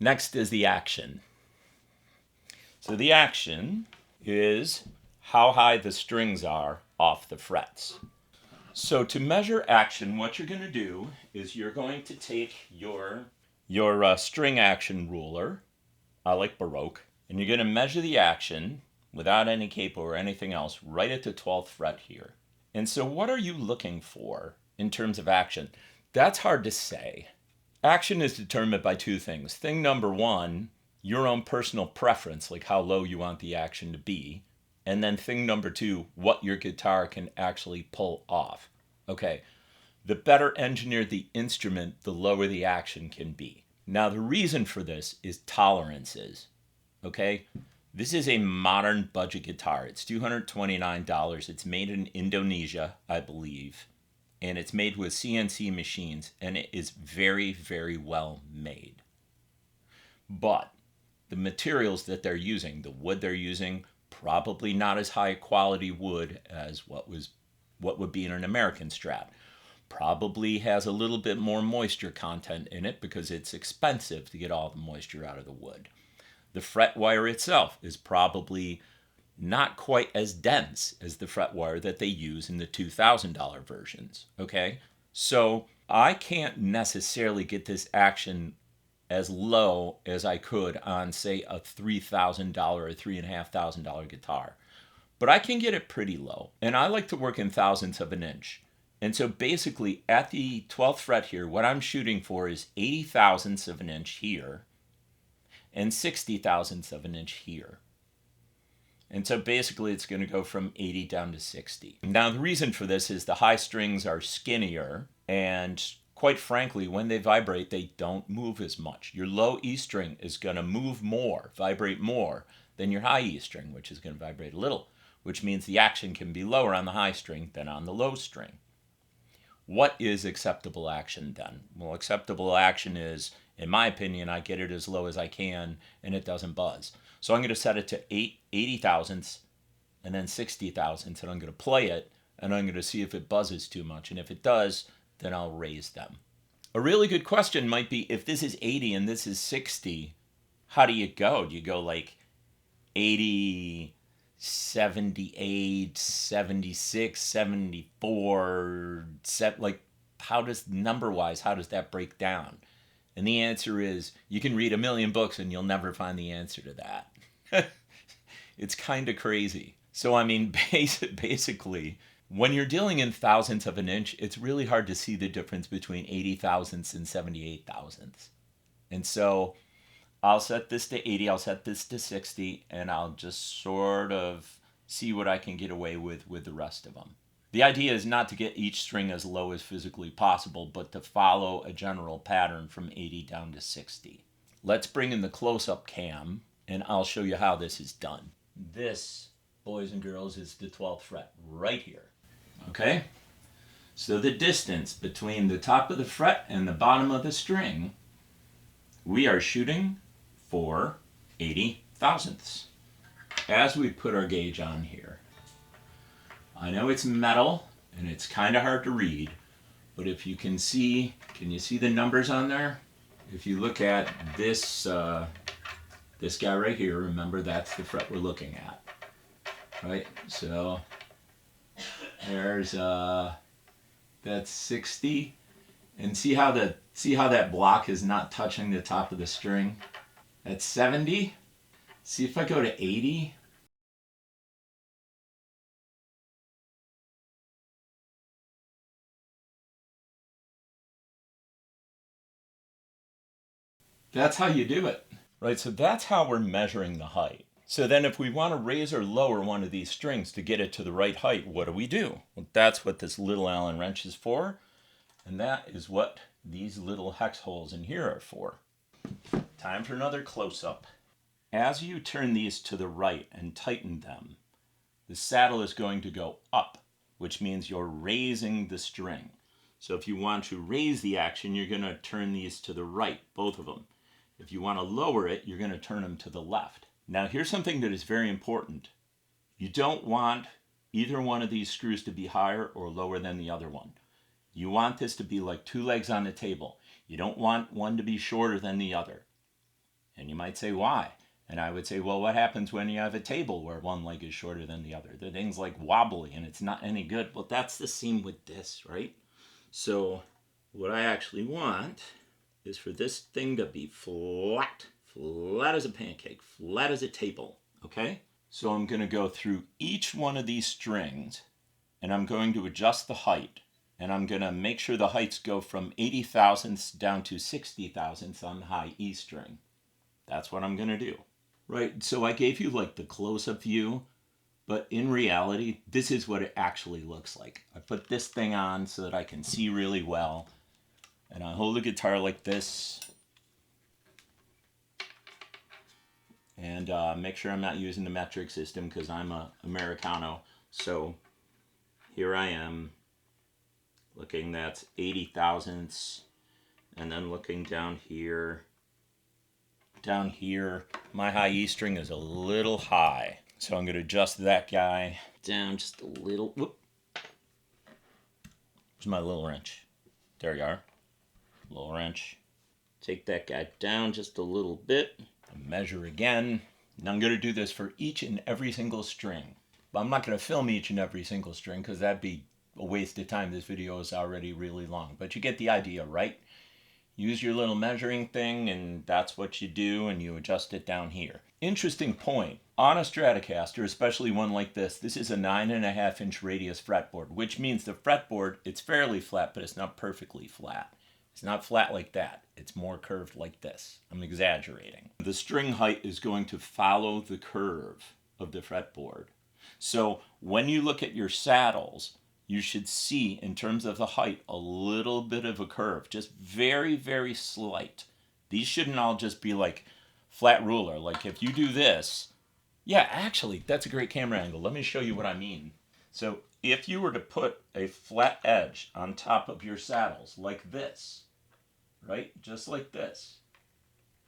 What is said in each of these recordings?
Next is the action. So the action is how high the strings are off the frets. So to measure action, what you're going to do is you're going to take your string action ruler, I like Baroque, and you're going to measure the action without any capo or anything else right at the 12th fret here. And so what are you looking for in terms of action? That's hard to say. Action is determined by two things. Thing number one, your own personal preference, like how low you want the action to be. And then thing number two, what your guitar can actually pull off. Okay, the better engineered the instrument, the lower the action can be. Now, the reason for this is tolerances. Okay, this is a modern budget guitar. It's $229. It's made in Indonesia, I believe. And it's made with CNC machines, and it is very, very well made. But the materials that they're using, the wood they're using, probably not as high quality wood as what would be in an American Strat. Probably has a little bit more moisture content in it because it's expensive to get all the moisture out of the wood. The fret wire itself is probably not quite as dense as the fret wire that they use in the $2,000 versions, okay? So I can't necessarily get this action as low as I could on, say, a $3,000 or $3,500 guitar. But I can get it pretty low, and I like to work in thousandths of an inch. And so basically at the 12th fret here, what I'm shooting for is 80 thousandths of an inch here and 60 thousandths of an inch here. And so basically it's going to go from 80 down to 60. Now the reason for this is the high strings are skinnier, and quite frankly, when they vibrate, they don't move as much. Your low E string is going to move more, vibrate more than your high E string, which is going to vibrate a little, which means the action can be lower on the high string than on the low string. What is acceptable action then? Well, acceptable action is, in my opinion, I get it as low as I can and it doesn't buzz. So I'm going to set it to 80 thousandths and then 60 thousandths, and I'm going to play it, and I'm going to see if it buzzes too much. And if it does, then I'll raise them. A really good question might be, if this is 80 and this is 60, how do you go? Do you go like 80, 78, 76, 74, like how does, number-wise, how does that break down? And the answer is, you can read a million books and you'll never find the answer to that. It's kind of crazy. So, I mean, basically, when you're dealing in thousandths of an inch, it's really hard to see the difference between 80 thousandths and 78 thousandths. And so I'll set this to 80, I'll set this to 60, and I'll just sort of see what I can get away with the rest of them. The idea is not to get each string as low as physically possible, but to follow a general pattern from 80 down to 60. Let's bring in the close-up cam, and I'll show you how this is done. This, boys and girls, is the 12th fret right here. Okay? So the distance between the top of the fret and the bottom of the string, we are shooting for 80 thousandths. As we put our gauge on here, I know it's metal and it's kind of hard to read, but if you can see you see the numbers on there? If you look at this this guy right here, remember that's the fret we're looking at, right? So there's that's 60, and see how that block is not touching the top of the string? That's 70. See if I go to 80. That's how you do it, right? So that's how we're measuring the height. So then if we want to raise or lower one of these strings to get it to the right height, what do? Well, that's what this little Allen wrench is for, and that is what these little hex holes in here are for. Time for another close-up. As you turn these to the right and tighten them, the saddle is going to go up, which means you're raising the string. So if you want to raise the action, you're going to turn these to the right, both of them. If you want to lower it, you're going to turn them to the left. Now here's something that is very important. You don't want either one of these screws to be higher or lower than the other one. You want this to be like two legs on a table. You don't want one to be shorter than the other. And you might say, why? And I would say, well, what happens when you have a table where one leg is shorter than the other? The thing's like wobbly and it's not any good. Well, that's the same with this, right? So what I actually want is for this thing to be flat, flat as a pancake, flat as a table, okay? So I'm going to go through each one of these strings and I'm going to adjust the height. And I'm going to make sure the heights go from 80 thousandths down to 60 thousandths on the high E string. That's what I'm going to do. Right, so I gave you like the close-up view, but in reality, this is what it actually looks like. I put this thing on so that I can see really well, and I hold the guitar like this, and make sure I'm not using the metric system because I'm a Americano. So here I am, looking, that's 80 thousandths, and then looking down here. Down here, my high E string is a little high. So I'm going to adjust that guy down just a little. Whoop. Where's my little wrench? There you are. Little wrench. Take that guy down just a little bit. Measure again. Now I'm going to do this for each and every single string. But I'm not going to film each and every single string because that'd be a waste of time. This video is already really long. But you get the idea, right? Use your little measuring thing and that's what you do, and you adjust it down here. Interesting point. On a Stratocaster, especially one like this is a 9.5-inch radius fretboard, which means the fretboard, it's fairly flat, but it's not perfectly flat. It's not flat like that. It's more curved like this. I'm exaggerating. The string height is going to follow the curve of the fretboard. So when you look at your saddles, you should see, in terms of the height, a little bit of a curve, just very, very slight. These shouldn't all just be like flat ruler. Like if you do this, yeah, actually, that's a great camera angle. Let me show you what I mean. So if you were to put a flat edge on top of your saddles like this, right, just like this,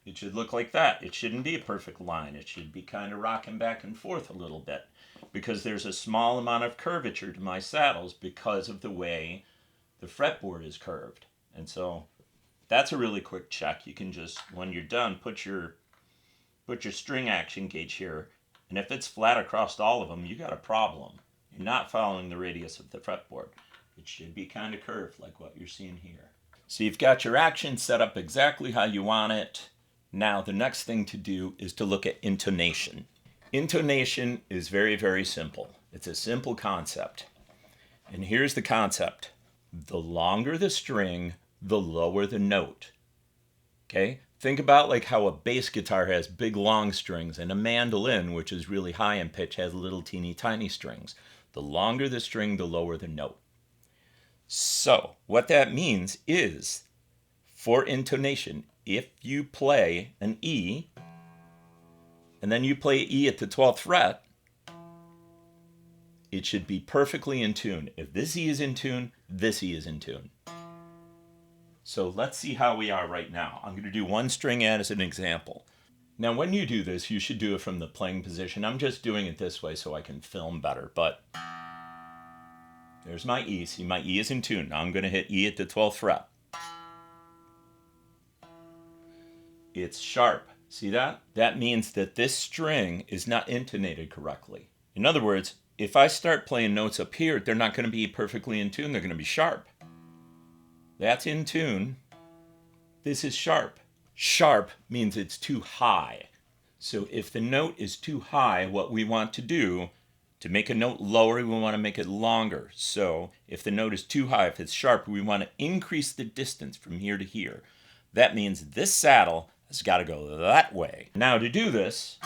it should look like that. It shouldn't be a perfect line. It should be kind of rocking back and forth a little bit, because there's a small amount of curvature to my saddles because of the way the fretboard is curved. And so that's a really quick check. You can just, when you're done, put your string action gauge here, and if it's flat across all of them, you got a problem. You're not following the radius of the fretboard. It should be kind of curved like what you're seeing here. So you've got your action set up exactly how you want it. Now the next thing to do is to look at intonation. Intonation is very, very simple. It's a simple concept. And here's the concept. The longer the string, the lower the note. Okay? Think about like how a bass guitar has big long strings and a mandolin, which is really high in pitch, has little teeny tiny strings. The longer the string, the lower the note. So what that means is, for intonation, if you play an E, and then you play E at the 12th fret, it should be perfectly in tune. If this E is in tune, this E is in tune. So let's see how we are right now. I'm going to do one string as an example. Now when you do this, you should do it from the playing position. I'm just doing it this way so I can film better, but there's my E. See, my E is in tune. Now I'm going to hit E at the 12th fret. It's sharp. See that? That means that this string is not intonated correctly. In other words, if I start playing notes up here, they're not going to be perfectly in tune. They're going to be sharp. That's in tune. This is sharp. Sharp means it's too high. So if the note is too high, what we want to do, to make a note lower, we want to make it longer. So if the note is too high, if it's sharp, we want to increase the distance from here to here. That means this saddle has got to go that way. Now to do this,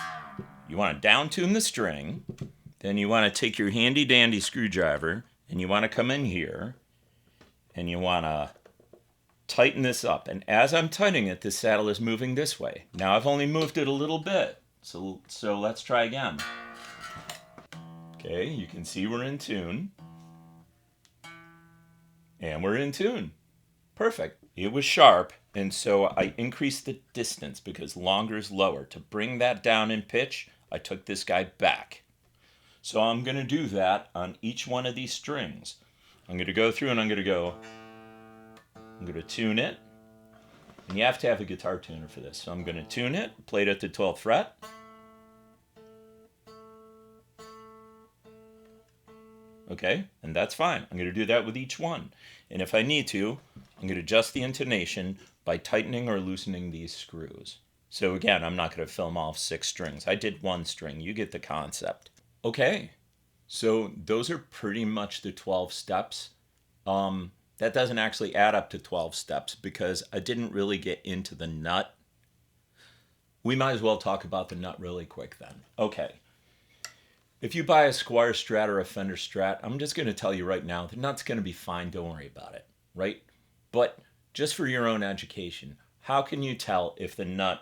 you want to down tune the string, then you want to take your handy dandy screwdriver and you want to come in here and you want to tighten this up. And as I'm tightening it, this saddle is moving this way. Now I've only moved it a little bit. So let's try again. Okay, you can see we're in tune. And we're in tune. Perfect. It was sharp, and so I increased the distance because longer is lower. To bring that down in pitch, I took this guy back. So I'm going to do that on each one of these strings. I'm going to go through and I'm going to tune it. And you have to have a guitar tuner for this. So I'm going to tune it, play it at the 12th fret. Okay, and that's fine. I'm going to do that with each one. And if I need to, I'm going to adjust the intonation by tightening or loosening these screws. So again, I'm not going to film all 6 strings. I did 1 string. You get the concept. Okay, so those are pretty much the 12 steps. That doesn't actually add up to 12 steps because I didn't really get into the nut. We might as well talk about the nut really quick then. Okay. If you buy a Squier Strat or a Fender Strat, I'm just going to tell you right now, the nut's going to be fine. Don't worry about it, right? But just for your own education, how can you tell if the nut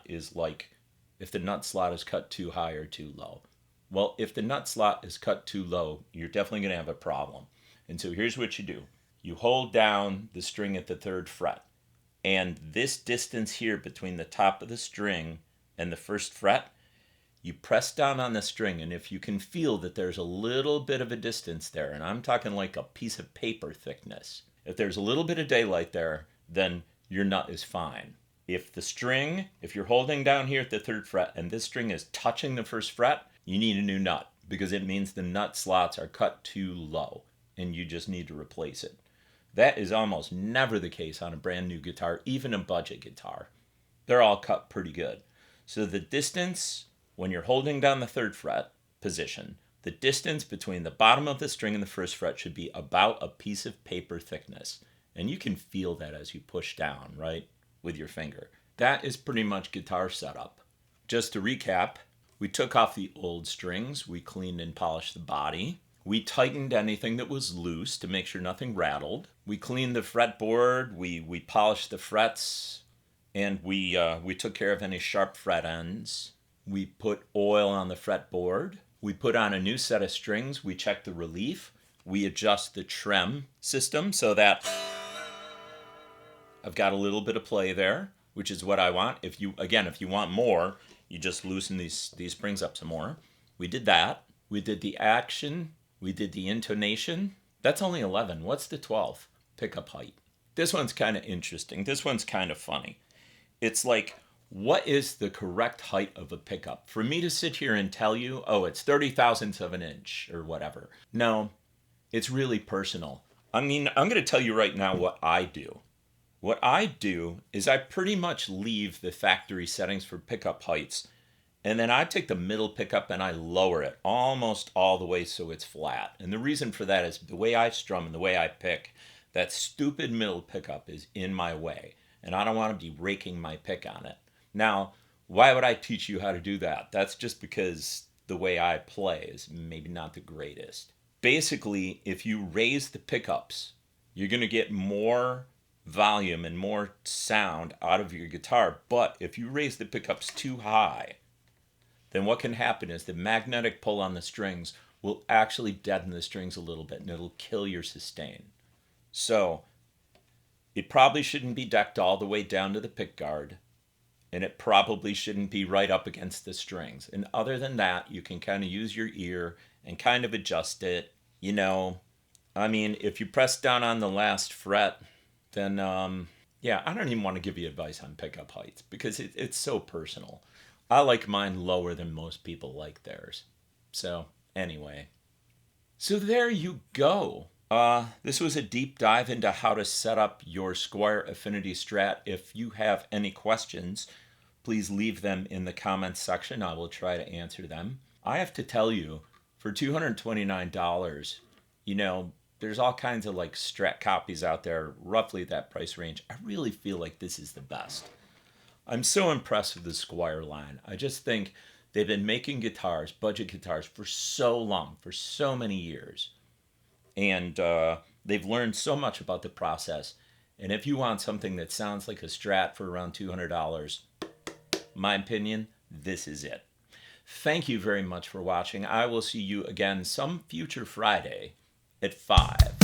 slot is cut too high or too low? Well, if the nut slot is cut too low, you're definitely going to have a problem. And so here's what you do. You hold down the string at the 3rd fret, and this distance here between the top of the string and the 1st fret, you press down on the string, and if you can feel that there's a little bit of a distance there, and I'm talking like a piece of paper thickness, if there's a little bit of daylight there, then your nut is fine. If you're holding down here at the 3rd fret and this string is touching the 1st fret, you need a new nut because it means the nut slots are cut too low and you just need to replace it. That is almost never the case on a brand new guitar, even a budget guitar. They're all cut pretty good. So the distance, when you're holding down the 3rd fret position, the distance between the bottom of the string and the 1st fret should be about a piece of paper thickness. And you can feel that as you push down, right, with your finger. That is pretty much guitar setup. Just to recap, we took off the old strings, we cleaned and polished the body, we tightened anything that was loose to make sure nothing rattled, we cleaned the fretboard, we polished the frets, and we took care of any sharp fret ends. We put oil on the fretboard. We put on a new set of strings. We check the relief. We adjust the trem system so that I've got a little bit of play there, which is what I want. If you want more, you just loosen these springs up some more. We did that. We did the action. We did the intonation. That's only 11. What's the 12th? Pickup height. This one's kind of interesting. This one's kind of funny. It's like, what is the correct height of a pickup? For me to sit here and tell you, oh, it's 30 thousandths of an inch or whatever. No, it's really personal. I mean, I'm going to tell you right now what I do. What I do is I pretty much leave the factory settings for pickup heights, and then I take the middle pickup and I lower it almost all the way so it's flat. And the reason for that is the way I strum and the way I pick, that stupid middle pickup is in my way, and I don't want to be raking my pick on it. Now, why would I teach you how to do that? That's just because the way I play is maybe not the greatest. Basically, if you raise the pickups, you're going to get more volume and more sound out of your guitar. But if you raise the pickups too high, then what can happen is the magnetic pull on the strings will actually deaden the strings a little bit, and it'll kill your sustain. So it probably shouldn't be decked all the way down to the pick guard, and it probably shouldn't be right up against the strings. And other than that, you can kind of use your ear and kind of adjust it. You know, I mean, if you press down on the last fret, then, I don't even want to give you advice on pickup heights because it's so personal. I like mine lower than most people like theirs. So, anyway. So there you go. This was a deep dive into how to set up your Squier Affinity Strat. If you have any questions, please leave them in the comments section. I will try to answer them. I have to tell you, for $229, there's all kinds of like Strat copies out there, roughly that price range. I really feel like this is the best. I'm so impressed with the Squier line. I just think they've been making guitars, budget guitars, for so long, for so many years. And they've learned so much about the process. And if you want something that sounds like a Strat for around $200, my opinion, this is it. Thank you very much for watching. I will see you again some future Friday at 5.